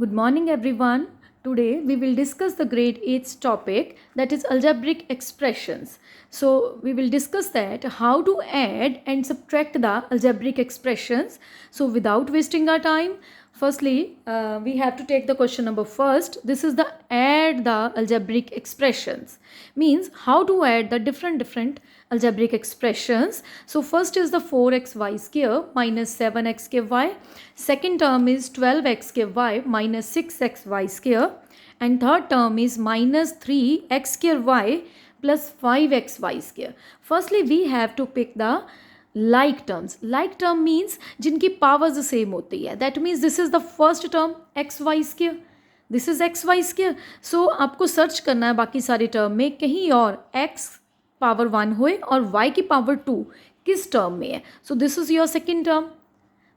Good morning, everyone. Today we will discuss the grade 8th topic, that is algebraic expressions. So we will discuss that how to add and subtract the algebraic expressions. So without wasting our time, firstly we have to take the question number first. This is the add the algebraic expressions, means how to add the different algebraic expressions. So first is the 4xy square minus 7x square y. Second term is 12x square y minus 6xy square. And third term is minus 3x square y plus 5xy square. Firstly, we have to pick the like terms. Like term means जिनकी powers same होती है. That means this is the first term xy square. This is xy square. So आपको search करना है बाकी सारे term में कहीं और x पावर 1 होए और y की पावर 2 किस टर्म में है. So this is your second term.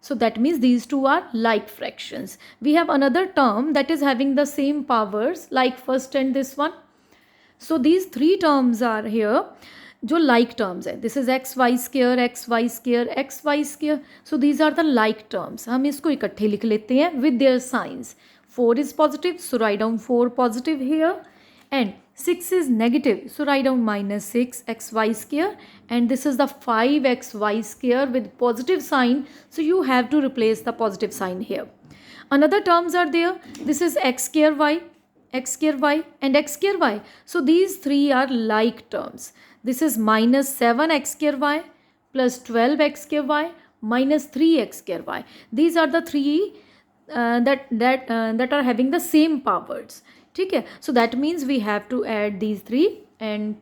So that means these two are like fractions. We have another term that is having the same powers like first and this one. So these three terms are here जो like terms है. This is xy square, xy square, xy square. So these are the like terms. हम इसको इकट्ठे लिख लेते हैं with their signs. 4 is positive, so write down 4 positive here. And 6 is negative, so write down minus 6xy square. And this is the 5xy square with positive sign, so you have to replace the positive sign here. Another terms are there. This is x square y, and x square y. So these three are like terms. This is minus 7x square y plus 12x square y minus 3x square y. These are the three that are having the same powers. ठीक है. So that means we have to add these three and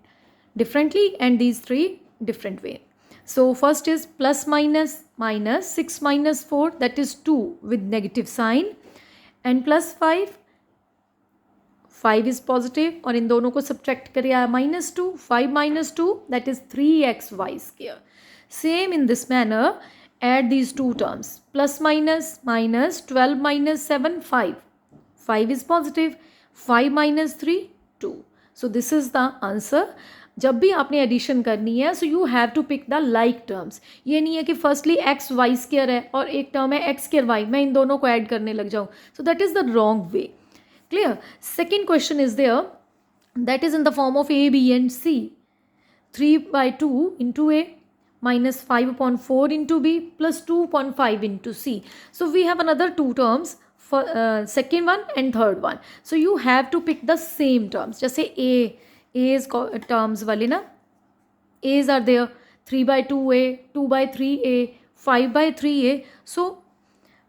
differently and these three different way. So first is plus minus 6 minus 4, that is 2 with negative sign, and plus 5 is positive और इन दोनों को subtract करिए minus 2, 5 minus 2, that is 3xy square. Same in this manner, add these two terms, plus minus 12 minus 7, 5 is positive, 5 minus 3, 2. So this is the answer. जब भी आपने addition करनी है, so you have to pick the like terms. ये नहीं है कि firstly x y square है और एक टर्म है x square y, मैं इन दोनों को ऐड करने लग जाऊँ. So that is the wrong way. Clear? Second question is there, that is in the form of a, b and c. 3 by 2 into a minus 5 upon 4 into b plus 2 upon 5 into c. So we have another two terms. For second one and third one. So you have to pick the same terms. जैसे A's terms वाले ना, A's are there, 3 by 2a, 2 by 3a, 5 by 3a. So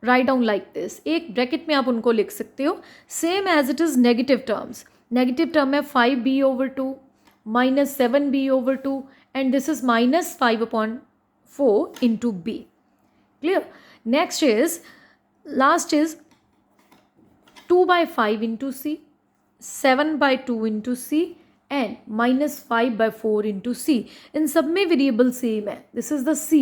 write down like this. एक bracket में आप उनको लिख सकते हो. Same as it is negative terms. Negative term है 5b over 2 minus 7b over 2 and this is minus 5 upon 4 into b. Clear? Next is, last is 2 by 5 into c, 7 by 2 into c and minus 5 by 4 into c. इन सब में variable same है. This is the c.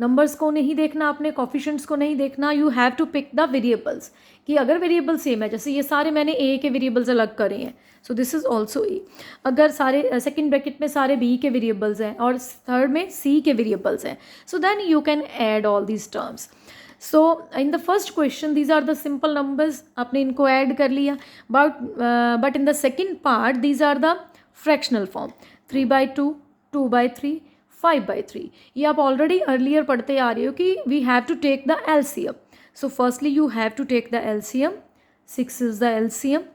Numbers को नहीं देखना आपने, coefficients को नहीं देखना. You have to pick the variables कि अगर वेरिएबल सेम है, जैसे ये सारे मैंने a के वेरिएबल्स अलग करे हैं, सो दिस इज ऑल्सो a. अगर सारे सेकेंड ब्रैकेट में सारे b के वेरिएबल्स हैं और थर्ड में c के वेरिएबल्स हैं, so then you can add all these terms. So in the first question these are the simple numbers, आपने इनको ऐड कर लिया. But in the second part these are the fractional form, 3 by 2, 2 by 3, 5 by 3. ये आप already earlier पढ़ते आ रहे हो कि we have to take the LCM. So firstly you have to take the LCM. 6 is the LCM.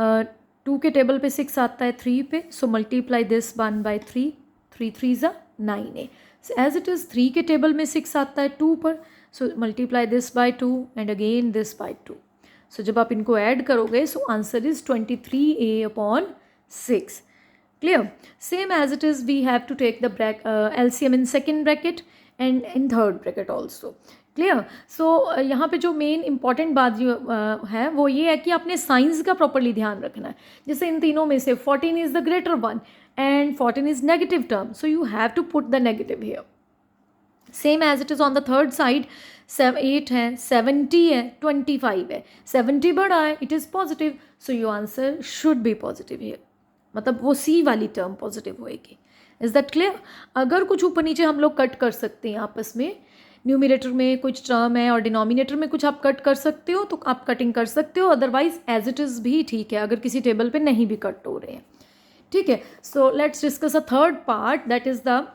2 के table पे 6 आता है 3 पे, so multiply this 1 by 3, 3 3s are 9a. So as it is 3 के टेबल में 6 आता है 2 पर, so multiply this by 2 and again this by 2. So जब आप इनको ऐड करोगे, so answer is 23a upon 6. Clear? Same as it is, we have to take the LCM in second bracket and in third bracket also. Clear? So यहाँ पे जो main important बात जो है वो ये है कि आपने साइंस का प्रॉपरली ध्यान रखना है. जैसे इन तीनों में से 14 is the greater one and 14 is negative term, so you have to put the negative here. Same as it is on the third side, 8 है, 70 है, 25 है. 70 बड़ा है, it is positive, so your answer should be positive here. मतलब वो C वाली term positive होएगी. Is that clear? अगर कुछ ऊपर नीचे हम लोग कट कर सकते हैं आपस में, न्यूमिनेटर में कुछ टर्म है और डिनोमिनेटर में कुछ आप कट कर सकते हो तो आप कटिंग कर सकते हो, अदरवाइज एज इट इज़ भी ठीक है अगर किसी टेबल पे नहीं भी कट हो रहे हैं, ठीक है. सो let's discuss a third part, that is the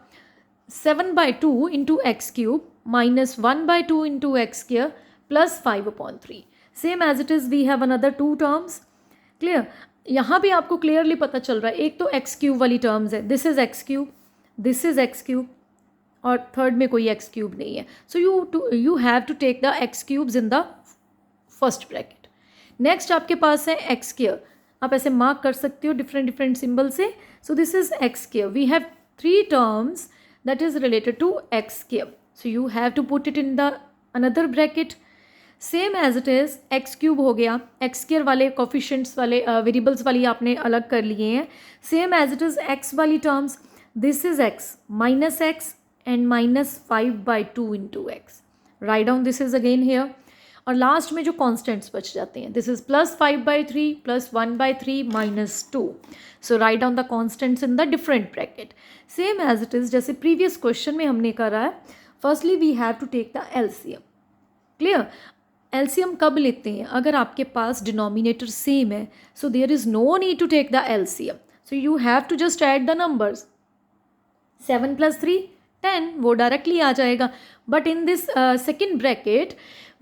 7/2 into x cube minus 1/2 into x square plus 5/3. Same as it is, we have another two terms. Clear? यहाँ भी आपको क्लियरली पता चल रहा है, एक तो एक्स क्यूब वाली टर्म्स है, this is x cube, this is x cube, और थर्ड में कोई एक्स क्यूब नहीं है. So you have to take the x cubes in the first bracket. Next आपके पास है एक्स स्क्वायर, आप ऐसे मार्क कर सकते हो डिफरेंट डिफरेंट सिंबल से. So this is x square. We have three terms that is related to x square, so you have to put it in the another bracket. Same as it is, x cube हो गया, x square वाले coefficients वाले variables वाली आपने अलग कर लिए हैं. Same as it is, x वाली terms, this is x minus x and minus 5/2 into x. Write down this is again here. और लास्ट में जो कॉन्स्टेंट्स बच जाते हैं, this is plus 5/3 plus 1/3 minus 2. So write down the constants in the different bracket. Same as it is जैसे previous question में हमने करा है. Firstly we have to take the LCM. Clear? LCM कब लेते हैं? अगर आपके पास डिनोमिनेटर सेम है, so there is no need to take the LCM. So you have to just add the numbers. 7 + 3 10, वो डायरेक्टली आ जाएगा. But in this second bracket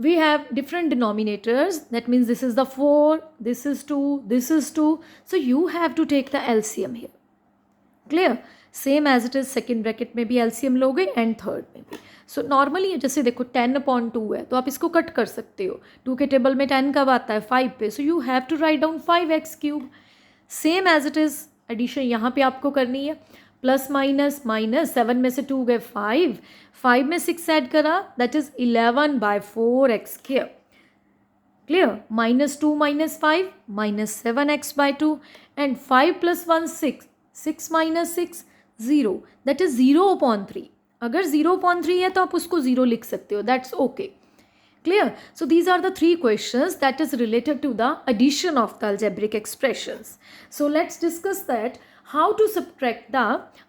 we have different denominators, that means this is the 4, this is 2, this is 2, so you have to take the LCM here. Clear? Same as it is, second bracket में भी LCM लोगे and third में भी. So normally जैसे देखो 10/2 है तो आप इसको कट कर सकते हो. 2 के टेबल में 10 कब आता है? 5 पे. So you have to write down 5x cube. Same as it is, addition यहाँ पे आपको करनी है. प्लस माइनस माइनस, 7 में से 2 गए 5, 5 में 6 ऐड करा, that is 11/4x square. Clear? -2 - 5 -7x/2 and 5 + 1 6, 6 - 6 0, that is 0/3. अगर 0/3 है तो आप उसको 0 लिख सकते हो, that's okay. Clear? So these are the three questions that is related to the addition of the algebraic expressions. So let's discuss that how to subtract the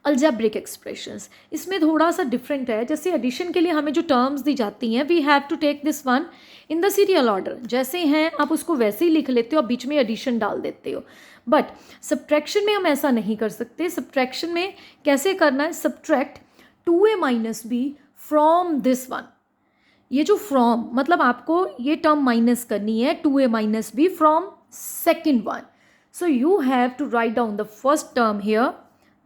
algebraic expressions. इसमें थोड़ा सा different है. जैसे addition के लिए हमें जो terms दी जाती हैं, we have to take this one in the serial order. जैसे हैं आप उसको वैसे ही लिख लेते हो, आप बीच में addition डाल देते हो. But subtraction में हम ऐसा नहीं कर सकते. Subtraction में कैसे करना है? Subtract 2a minus b from this one. ये जो फ्रॉम मतलब आपको ये टर्म माइनस करनी है 2a minus b from second one. So you have to write down the first term here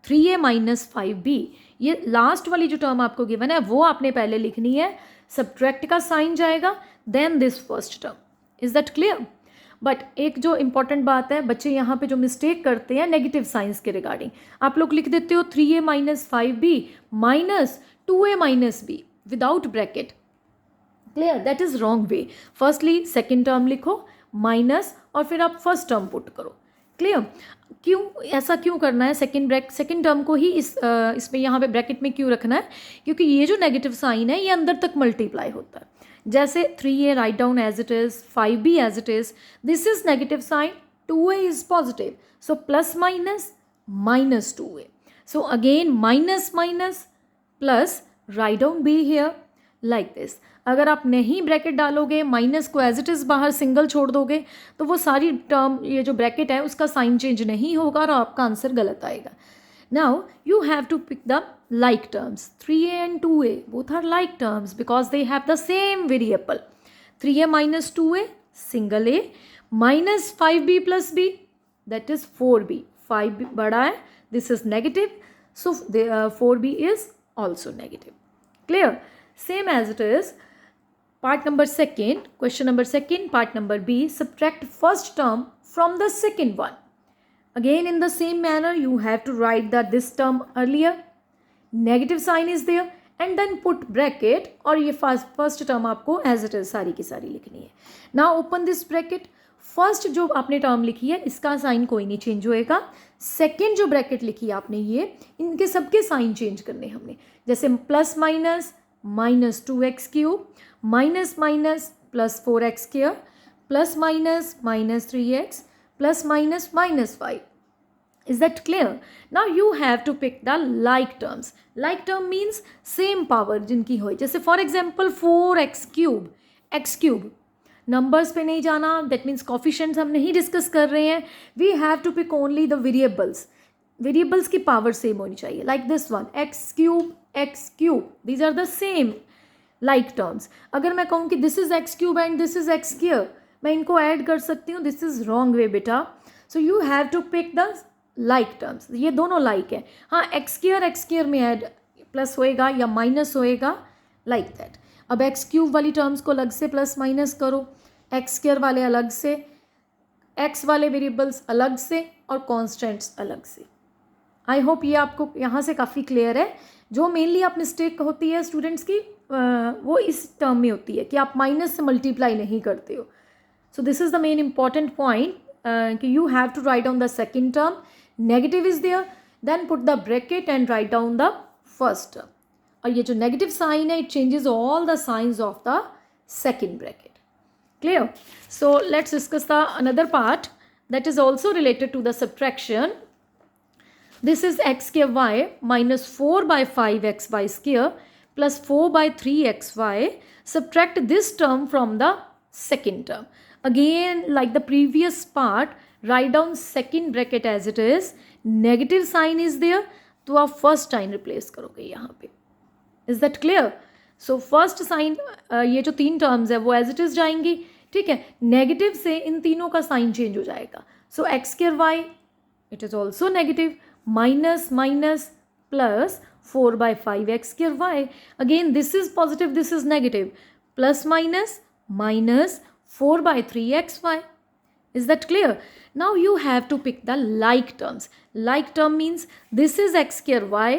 3a minus 5b. ये लास्ट वाली जो टर्म आपको गिवन है वो आपने पहले लिखनी है. सब्ट्रैक्ट का साइन जाएगा, then this first term. Is that clear? But एक जो इंपॉर्टेंट बात है, बच्चे यहाँ पे जो मिस्टेक करते हैं नेगेटिव साइंस के रिगार्डिंग, आप लोग लिख देते हो 3a minus 5b minus 2a minus b without bracket. Clear? That is wrong way. Firstly second term लिखो माइनस और फिर आप फर्स्ट टर्म पुट करो. क्लियर? क्यों ऐसा क्यों करना है? सेकेंड टर्म को ही इसमें यहाँ पे ब्रैकेट में क्यों रखना है? क्योंकि ये जो नेगेटिव साइन है ये अंदर तक मल्टीप्लाई होता है. जैसे 3a write down as it is, 5b as it is, this is negative sign, 2a is positive, so plus minus minus 2a. So again minus minus plus, write down b here like this. अगर आप नहीं bracket डालोगे, minus को as it is बाहर single छोड़ दोगे, तो वो सारी टर्म ये जो ब्रैकेट है उसका साइन चेंज नहीं होगा और आपका आंसर गलत आएगा. Now you have to pick the like terms. 3a and 2a both are like terms because they have the same variable. 3a minus 2a single a minus 5b plus b, that is 4b. 5b बड़ा है, this is negative, so the 4b is also negative. Clear? Same as it is. Part number second, question number second, part number b, subtract first term from the second one. Again in the same manner you have to write that this term earlier, negative sign is there and then put bracket, और ये first term आपको as it is सारी की सारी लिखनी है. Now open this bracket. First जो आपने टर्म लिखी है इसका साइन कोई नहीं चेंज होएगा. सेकेंड जो ब्रैकेट लिखी है आपने, ये इनके सबके साइन चेंज करने हमने. जैसे plus minus minus 2x cube, minus minus plus 4x square, plus minus minus 3x, plus minus minus 5. Is that clear? Now you have to pick the like terms. Like term means same power जिनकी हो, जैसे for example 4x cube, x cube. Numbers पे नहीं जाना, that means coefficients हम नहीं discuss कर रहे हैं. We have to pick only the variables. Variables की पावर सेम होनी चाहिए, like this one x cube, these are the same like terms. अगर मैं कहूँ कि this is x cube and this is x square, मैं इनको ऐड कर सकती हूँ. दिस इज रॉन्ग वे बेटा. So you have to pick the like terms. ये दोनों लाइक है. हाँ, एक्स स्क्वायर में ऐड प्लस होएगा या माइनस होएगा, लाइक दैट. अब एक्स क्यूब वाली टर्म्स को अलग से प्लस माइनस करो, एक्स स्क्वायर वाले अलग से, एक्स वाले वेरिएबल्स अलग से और कॉन्स्टेंट्स अलग से. आई होप ये आपको यहाँ से काफ़ी क्लियर है. जो मेनली आप मिस्टेक होती है स्टूडेंट्स की वो इस टर्म में होती है कि आप माइनस से मल्टीप्लाई नहीं करते हो. So this is the main important point कि you have to write down the second term, negative is there, then put the bracket and write down the first term. और ये जो नेगेटिव साइन है, it changes all the signs of the second bracket. Clear? So let's discuss the another part that is also related to the subtraction. This is x square y minus 4 by 5xy square plus 4 by 3xy. Subtract this term from the second term. Again, like the previous part, write down second bracket as it is. Negative sign is there, तो आप first sign replace करोगे यहाँ पे. Is that clear? So first sign, ये जो तीन terms है वो as it is जाएंगी. ठीक है, नेगेटिव से इन तीनों का साइन चेंज हो जाएगा. So x square y, it is also negative, minus minus plus 4 by 5x square y. Again this is positive, this is negative, plus minus minus 4 by 3xy. Is that clear? Now you have to pick the like terms. Like term means this is x square y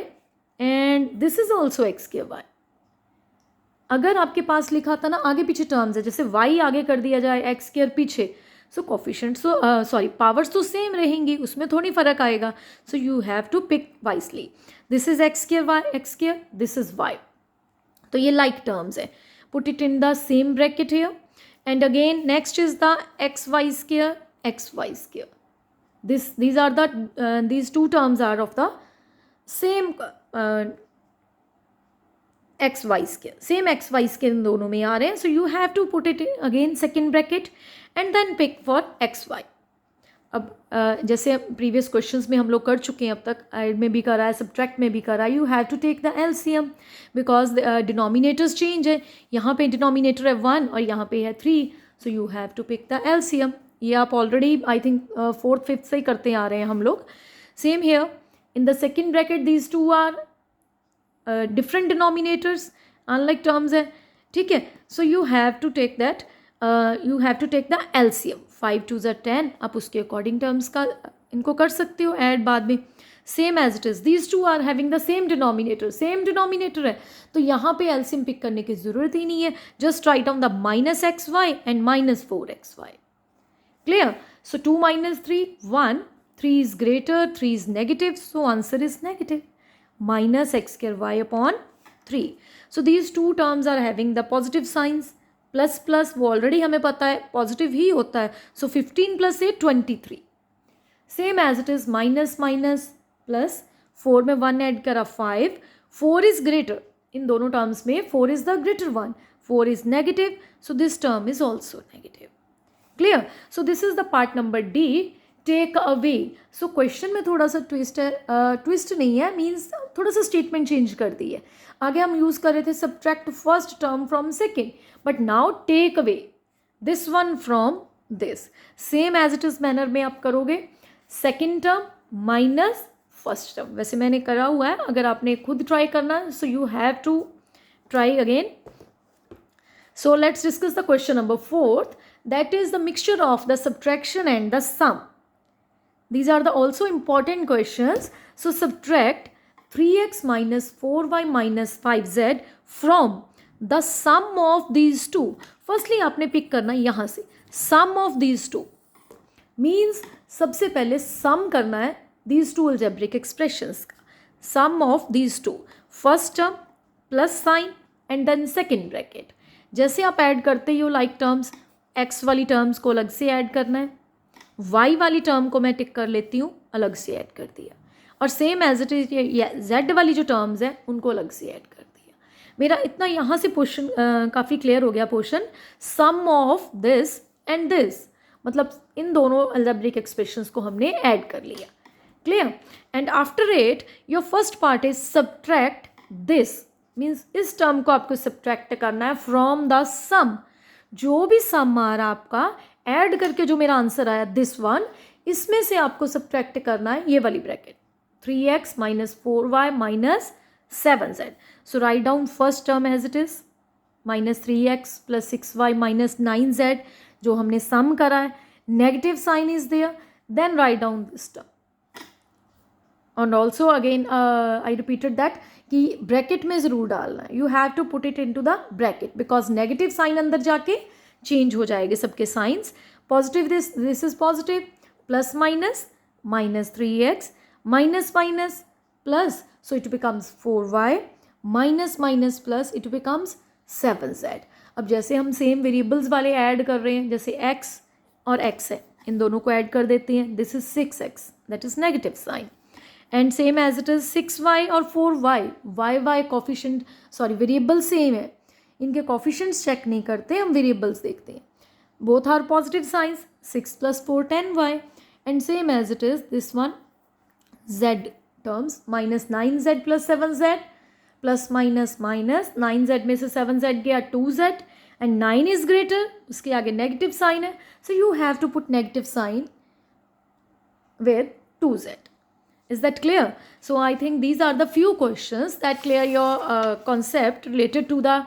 and this is also x square y. अगर आपके पास लिखा था ना आगे पीछे terms है, जैसे y आगे कर दिया जाए एक्स स्क्वायर पीछे, सो कोफिशिएंट्स तो सॉरी पावर्स तो सेम रहेंगी, उसमें थोड़ी फर्क आएगा. So you have to pick wisely. This is x square y, x square, this is y. तो ये लाइक टर्म्स है. Put it in the same bracket here and again next is the x y square, x y square. these are the these two terms are of the same x y square, same x y square इन दोनों में आ रहे हैं. So you have to put it again second bracket and then pick for x y. अब जैसे previous questions में हम लोग कर चुके हैं, अब तक ऐड में भी करा है, सब्ट्रैक्ट में भी करा है. You have to take the LCM because denominators change है. यहाँ पे डिनोमिनेटर है 1 और यहाँ पे है 3. So you have to pick the LCM. ये आप already I think 4th 5th से ही करते आ रहे हैं हम लोग. Same here in the second bracket these two are different denominators, unlike terms है. ठीक है, so you have to take that, you have to take the LCM. 5 2s are 10. आप उसके अकॉर्डिंग टर्म्स का इनको कर सकते हो ऐड बाद में. Same as it is, these two are having the same denominator, same denominator है, तो यहाँ पे एलसीएम पिक करने की ज़रूरत ही नहीं है. Just write down the minus x y and minus 4xy. Clear? So 2 minus 3 1, 3 is greater, 3 is negative, so answer is negative. Minus x square y upon 3. So these two terms are having the positive signs. Plus plus वो already हमें पता है positive ही होता है. So 15 plus 8 23. Same as it is minus minus plus 4 में 1 add करा 5. 4 is greater. इन दोनों terms में 4 is the greater one. 4 is negative. So this term is also negative. Clear? So this is the part number D. Take away. So question में थोड़ा सा twist है, twist नहीं है, मीन्स थोड़ा सा स्टेटमेंट चेंज कर दी है. आगे हम यूज़ कर रहे थे subtract first term from second, but now take away this one from this. Same as it is manner में आप करोगे. Second term minus first term, वैसे मैंने करा हुआ है, अगर आपने खुद ट्राई करना है so you have to try again. So let's discuss the question number 4th, that is the mixture of the subtraction and the sum. These are the also important questions. So subtract 3x minus 4y minus 5z from the sum of these two. Firstly आपने pick करना यहाँ से sum of these two. Means सबसे पहले sum करना है these two algebraic expressions का. Sum of these two. First term plus sign and then second bracket. जैसे आप ऐड करते हो like terms, x वाली terms को अलग से ऐड करना है. y वाली टर्म को मैं टिक कर लेती हूँ अलग से ऐड कर दिया, और सेम एज इट इज ये z वाली जो टर्म्स हैं उनको अलग से ऐड कर दिया. मेरा इतना यहाँ से पोर्शन काफ़ी क्लियर हो गया. Portion sum of this and this, मतलब इन दोनों अलजेब्रिक एक्सप्रेशंस को हमने ऐड कर लिया. Clear. And after it your first part is subtract this, means इस टर्म को आपको सब्ट्रैक्ट करना है फ्रॉम द सम. जो भी सम आ रहा आपका ऐड करके जो मेरा आंसर आया दिस वन, इसमें से आपको सब्ट्रैक्ट करना है ये वाली bracket 3x minus 4y minus 7z. So write down first term as it is, minus 3x plus 6y minus 9z जो हमने सम करा है. Negative sign is there, then write down this term. And also again I repeated that कि bracket में ज़रूर डालना है. You have to put it into the bracket because negative sign अंदर जाके चेंज हो जाएंगे सबके signs. Positive this is positive, plus minus minus 3x minus minus plus, so it becomes 4y minus minus plus it becomes 7z. अब जैसे हम same variables वाले add कर रहे हैं, जैसे x और x है, इन दोनों को ऐड कर देते हैं. This is 6x, that is negative sign. And same as it is 6y और 4y, y coefficient sorry variable same है, इनके कोफिशिएंट्स चेक नहीं करते, हम वेरिएबल्स देखते हैं. Both are positive signs, 6 + 4 10y. And same as it is this one z terms minus 9z plus 7z plus minus minus 9z में से 7z गया 2z and 9 is greater, उसके आगे नेगेटिव साइन है, so you have to put negative sign with 2z. Is that clear? So I think these are the few questions that clear your concept related to the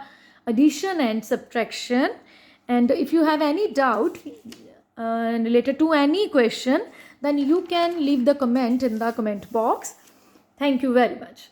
addition and subtraction. And if you have any doubt related to any question, then you can leave the comment in the comment box. Thank you very much.